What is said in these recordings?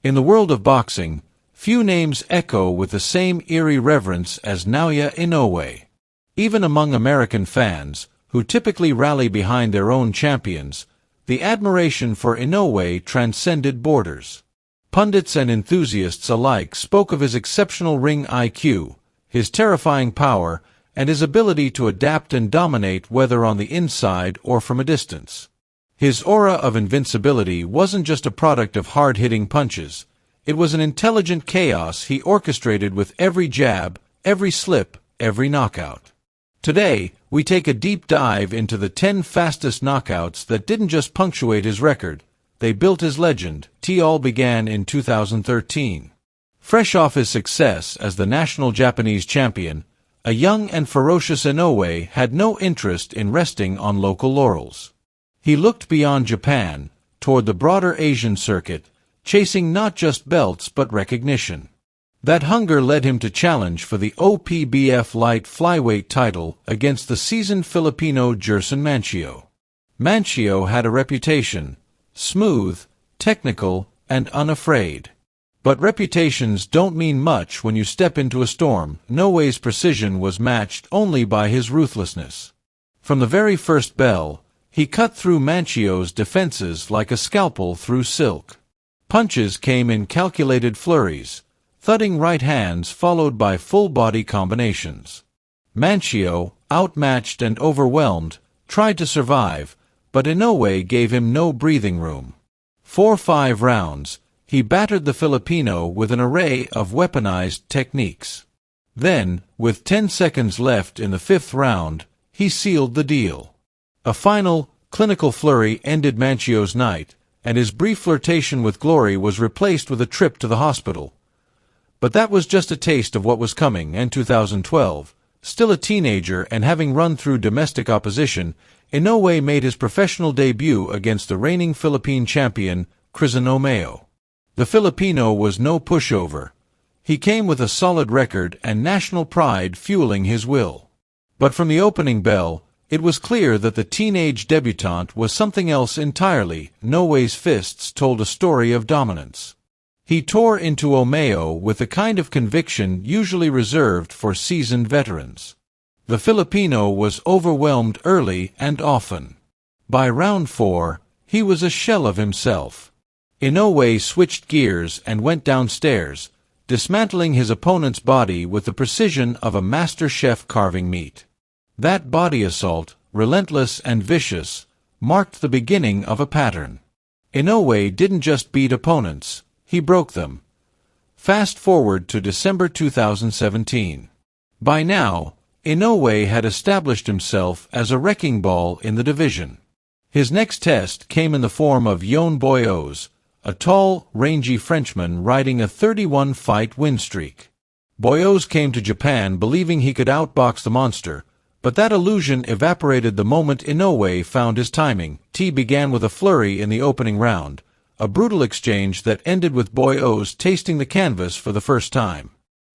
In the world of boxing, few names echo with the same eerie reverence as Naoya Inoue. Even among American fans, who typically rally behind their own champions, the admiration for Inoue transcended borders. Pundits and enthusiasts alike spoke of his exceptional ring IQ, his terrifying power, and his ability to adapt and dominate whether on the inside or from a distance. His aura of invincibility wasn't just a product of hard-hitting punches. It was an intelligent chaos he orchestrated with every jab, every slip, every knockout. Today, we take a deep dive into the 10 fastest knockouts that didn't just punctuate his record, they built his legend. All began in 2013. Fresh off his success as the national Japanese champion, a young and ferocious Inoue had no interest in resting on local laurels. He looked beyond Japan, toward the broader Asian circuit, chasing not just belts but recognition. That hunger led him to challenge for the OPBF light flyweight title against the seasoned Filipino Jerson Mancio. Mancio had a reputation: smooth, technical, and unafraid. But reputations don't mean much when you step into a storm. Inoue's precision was matched only by his ruthlessness. From the very first bell, he cut through Mancio's defenses like a scalpel through silk. Punches came in calculated flurries, thudding right hands followed by full-body combinations. Mancio, outmatched and overwhelmed, tried to survive, but Inoue gave him no breathing room. For 5 rounds, he battered the Filipino with an array of weaponized techniques. Then, with 10 seconds left in the 5th round, he sealed the deal. A final, clinical flurry ended Mancio's night, and his brief flirtation with glory was replaced with a trip to the hospital. But that was just a taste of what was coming. In 2012, still a teenager and having run through domestic opposition, Inoue made his professional debut against the reigning Philippine champion, Croissono Mayao. The Filipino was no pushover. He came with a solid record and national pride fueling his will. But from the opening bell, it was clear that the teenage debutant was something else entirely. Inoue's fists told a story of dominance. He tore into Mayao with the kind of conviction usually reserved for seasoned veterans. The Filipino was overwhelmed early and often. By round 4, he was a shell of himself. Inoue switched gears and went downstairs, dismantling his opponent's body with the precision of a master chef carving meat. That body assault, relentless and vicious, marked the beginning of a pattern. Inoue didn't just beat opponents, he broke them. Fast forward to December 2017. By now, Inoue had established himself as a wrecking ball in the division. His next test came in the form of Yoan Boyeaux, a tall, rangy Frenchman riding a 31-fight win streak. Boyeaux came to Japan believing he could outbox the monster, but that illusion evaporated the moment Inoue found his timing. Began with a flurry in the opening round, a brutal exchange that ended with Boyeaux tasting the canvas for the first time.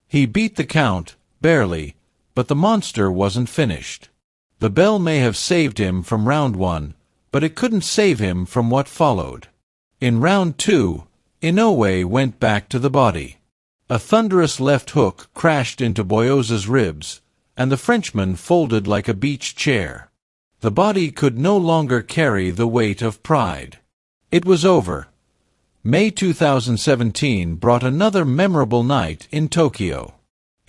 He beat the count, barely, but the monster wasn't finished. The bell may have saved him from round 1, but it couldn't save him from what followed. In round 2, Inoue went back to the body. A thunderous left hook crashed into Boyeaux's ribs, and the Frenchman folded like a beach chair. The body could no longer carry the weight of pride. It was over. May 2017 brought another memorable night in Tokyo.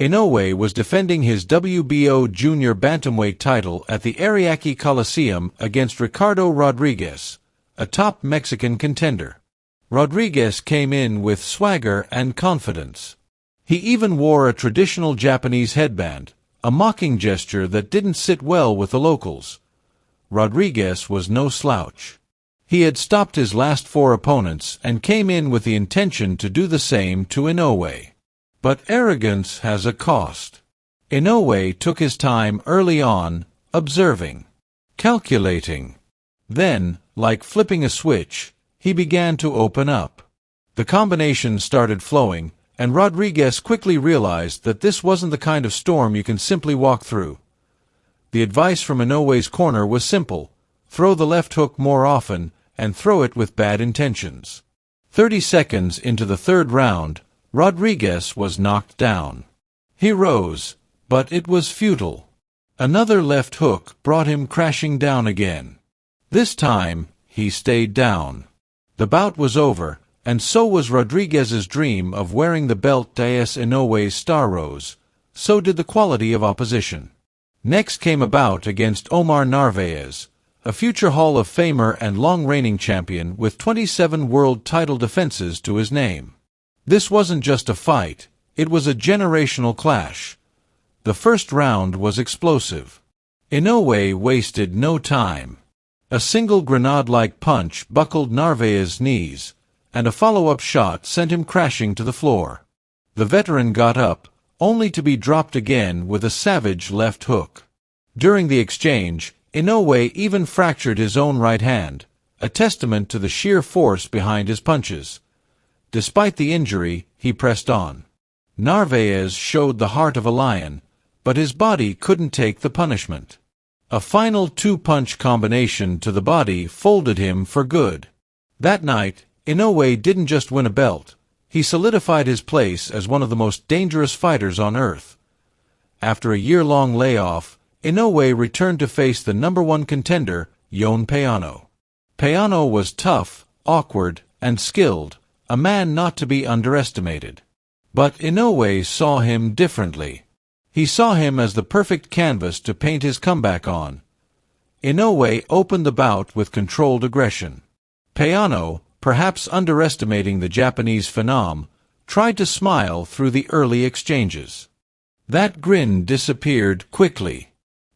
Inoue was defending his WBO junior bantamweight title at the Ariake Coliseum against Ricardo Rodriguez, a top Mexican contender. Rodriguez came in with swagger and confidence. He even wore a traditional Japanese headband, a mocking gesture that didn't sit well with the locals. Rodriguez was no slouch. He had stopped his last 4 opponents and came in with the intention to do the same to Inoue. But arrogance has a cost. Inoue took his time early on, observing, calculating. Then, like flipping a switch, he began to open up. The combinations started flowing, and Rodriguez quickly realized that this wasn't the kind of storm you can simply walk through. The advice from Inoue's corner was simple: throw the left hook more often, and throw it with bad intentions. 30 seconds into the third round, Rodriguez was knocked down. He rose, but it was futile. Another left hook brought him crashing down again. This time, he stayed down. The bout was over, and so was Rodriguez's dream of wearing the belt. As Inoue's star rose, so did the quality of opposition. Next came a bout against Omar Narváez, a future Hall of Famer and long-reigning champion with 27 world title defenses to his name. This wasn't just a fight, it was a generational clash. The first round was explosive. Inoue wasted no time. A single grenade-like punch buckled Narváez's knees, and a follow-up shot sent him crashing to the floor. The veteran got up, only to be dropped again with a savage left hook. During the exchange, Inoue even fractured his own right hand, a testament to the sheer force behind his punches. Despite the injury, he pressed on. Narváez showed the heart of a lion, but his body couldn't take the punishment. A final two-punch combination to the body folded him for good. That night, Inoue didn't just win a belt, he solidified his place as one of the most dangerous fighters on earth. After a year-long layoff, Inoue returned to face the #1 contender, Yoan Payano. Payano was tough, awkward, and skilled, a man not to be underestimated. But Inoue saw him differently. He saw him as the perfect canvas to paint his comeback on. Inoue opened the bout with controlled aggression. Payano, perhaps underestimating the Japanese phenom, tried to smile through the early exchanges. That grin disappeared quickly.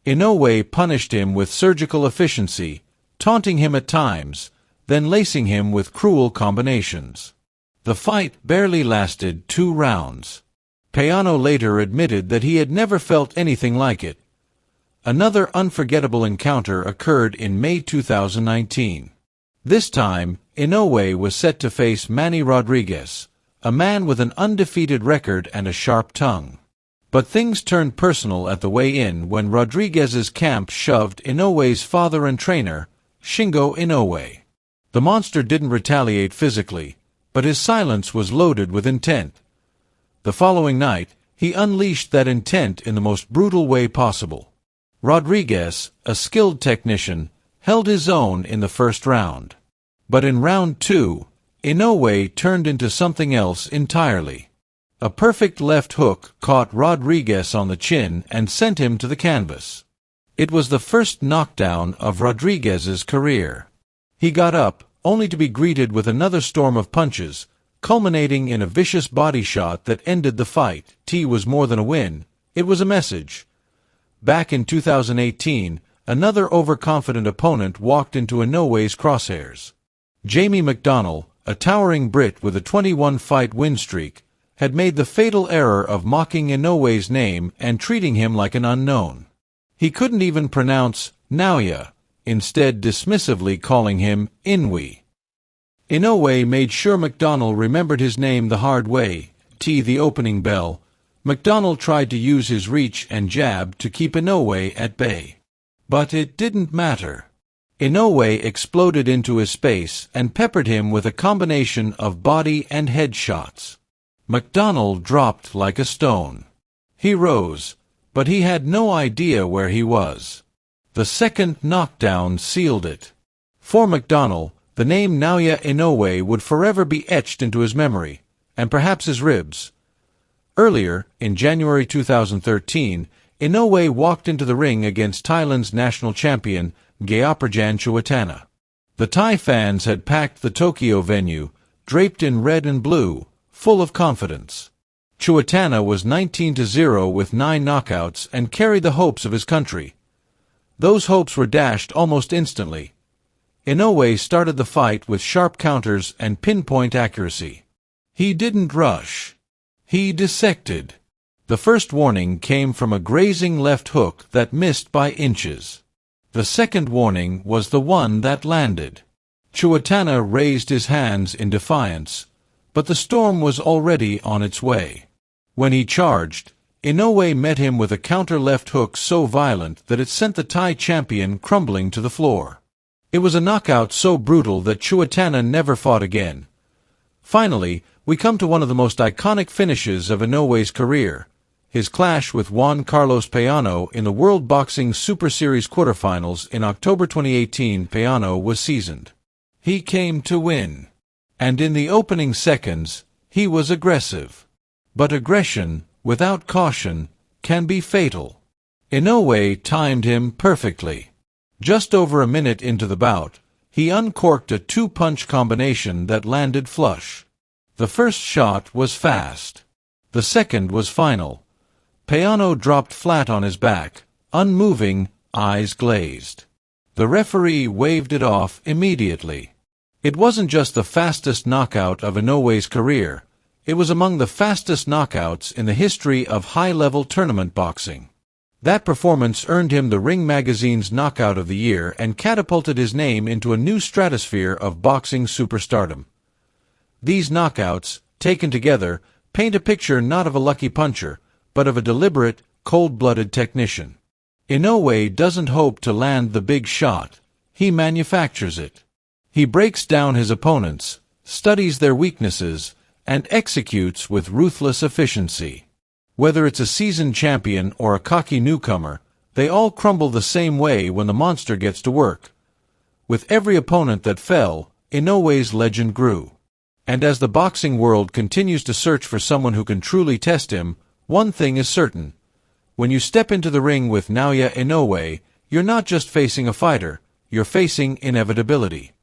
Inoue punished him with surgical efficiency, taunting him at times, then lacing him with cruel combinations. The fight barely lasted 2 rounds. Payano later admitted that he had never felt anything like it. Another unforgettable encounter occurred in May 2019. This time, Inoue was set to face Manny Rodriguez, a man with an undefeated record and a sharp tongue. But things turned personal at the weigh-in when Rodriguez's camp shoved Inoue's father and trainer, Shingo Inoue. The monster didn't retaliate physically, but his silence was loaded with intent. The following night, he unleashed that intent in the most brutal way possible. Rodriguez, a skilled technician, held his own in the first round. But in round 2, Inoue turned into something else entirely. A perfect left hook caught Rodriguez on the chin and sent him to the canvas. It was the first knockdown of Rodriguez's career. He got up, only to be greeted with another storm of punches, culminating in a vicious body shot that ended the fight. It was more than a win, it was a message. Back in 2018, another overconfident opponent walked into Inoue's crosshairs. Jamie McDonnell, a towering Brit with a 21-fight win streak, had made the fatal error of mocking Inoue's name and treating him like an unknown. He couldn't even pronounce Naoya, instead dismissively calling him Inoue. Inoue made sure McDonnell remembered his name the hard way. The opening bell, McDonnell tried to use his reach and jab to keep Inoue at bay. But it didn't matter. Inoue exploded into his space and peppered him with a combination of body and head shots. McDonnell dropped like a stone. He rose, but he had no idea where he was. The second knockdown sealed it. For McDonnell, the name Naoya Inoue would forever be etched into his memory, and perhaps his ribs. Earlier, in January 2013, Inoue walked into the ring against Thailand's national champion, Chuatana. The Thai fans had packed the Tokyo venue, draped in red and blue, full of confidence. Chuatana was 19-0 with 9 knockouts and carried the hopes of his country. Those hopes were dashed almost instantly. Inoue started the fight with sharp counters and pinpoint accuracy. He didn't rush. He dissected. The first warning came from a grazing left hook that missed by inches. The second warning was the one that landed. Chuatana raised his hands in defiance, but the storm was already on its way. When he charged, Inoue met him with a counter left hook so violent that it sent the Thai champion crumbling to the floor. It was a knockout so brutal that Chuatana never fought again. Finally, we come to one of the most iconic finishes of Inoue's career. His clash with Juan Carlos Payano in the World Boxing Super Series quarterfinals in October 2018. Payano was seasoned. He came to win. And in the opening seconds, he was aggressive. But aggression, without caution, can be fatal. Inoue timed him perfectly. Just over a minute into the bout, he uncorked a two-punch combination that landed flush. The first shot was fast. The second was final. Payano dropped flat on his back, unmoving, eyes glazed. The referee waved it off immediately. It wasn't just the fastest knockout of Inoue's career, it was among the fastest knockouts in the history of high-level tournament boxing. That performance earned him the Ring Magazine's Knockout of the Year and catapulted his name into a new stratosphere of boxing superstardom. These knockouts, taken together, paint a picture not of a lucky puncher, but of a deliberate, cold-blooded technician. Inoue doesn't hope to land the big shot, he manufactures it. He breaks down his opponents, studies their weaknesses, and executes with ruthless efficiency. Whether it's a seasoned champion or a cocky newcomer, they all crumble the same way when the monster gets to work. With every opponent that fell, Inoue's legend grew. And as the boxing world continues to search for someone who can truly test him, one thing is certain. When you step into the ring with Naoya Inoue, you're not just facing a fighter, you're facing inevitability.